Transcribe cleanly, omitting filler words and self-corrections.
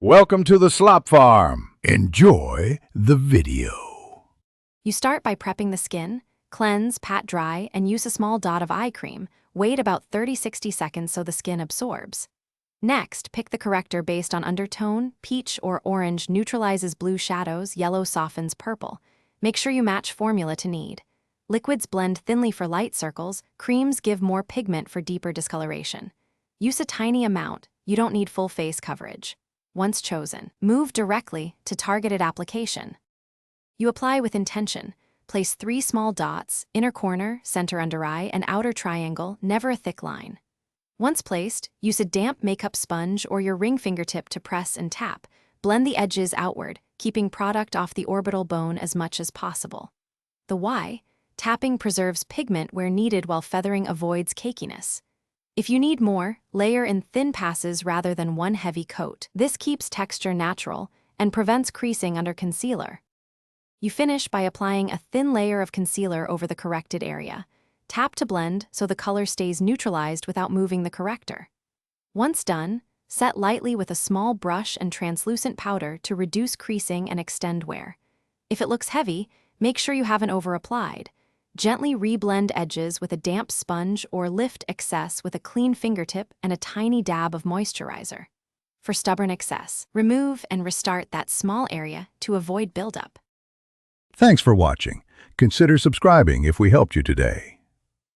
Welcome to the Slop Farm. Enjoy the video. You start by prepping the skin, cleanse, pat dry, and use a small dot of eye cream. Wait about 30-60 seconds so the skin absorbs. Next, pick the corrector based on undertone. Peach or orange neutralizes blue shadows, yellow softens purple. Make sure you match formula to need. Liquids blend thinly for light circles, creams give more pigment for deeper discoloration. Use a tiny amount, you don't need full face coverage. Once chosen, move directly to targeted application. You apply with intention. Place 3 small dots, inner corner, center under eye, and outer triangle, never a thick line. Once placed, use a damp makeup sponge or your ring fingertip to press and tap. Blend the edges outward, keeping product off the orbital bone as much as possible. The why? Tapping preserves pigment where needed while feathering avoids cakiness. If you need more, layer in thin passes rather than one heavy coat. This keeps texture natural and prevents creasing under concealer. You finish by applying a thin layer of concealer over the corrected area. Tap to blend so the color stays neutralized without moving the corrector. Once done, set lightly with a small brush and translucent powder to reduce creasing and extend wear. If it looks heavy, make sure you haven't over-applied. Gently reblend edges with a damp sponge or lift excess with a clean fingertip and a tiny dab of moisturizer. For stubborn excess, remove and restart that small area to avoid buildup. Thanks for watching. Consider subscribing if we helped you today.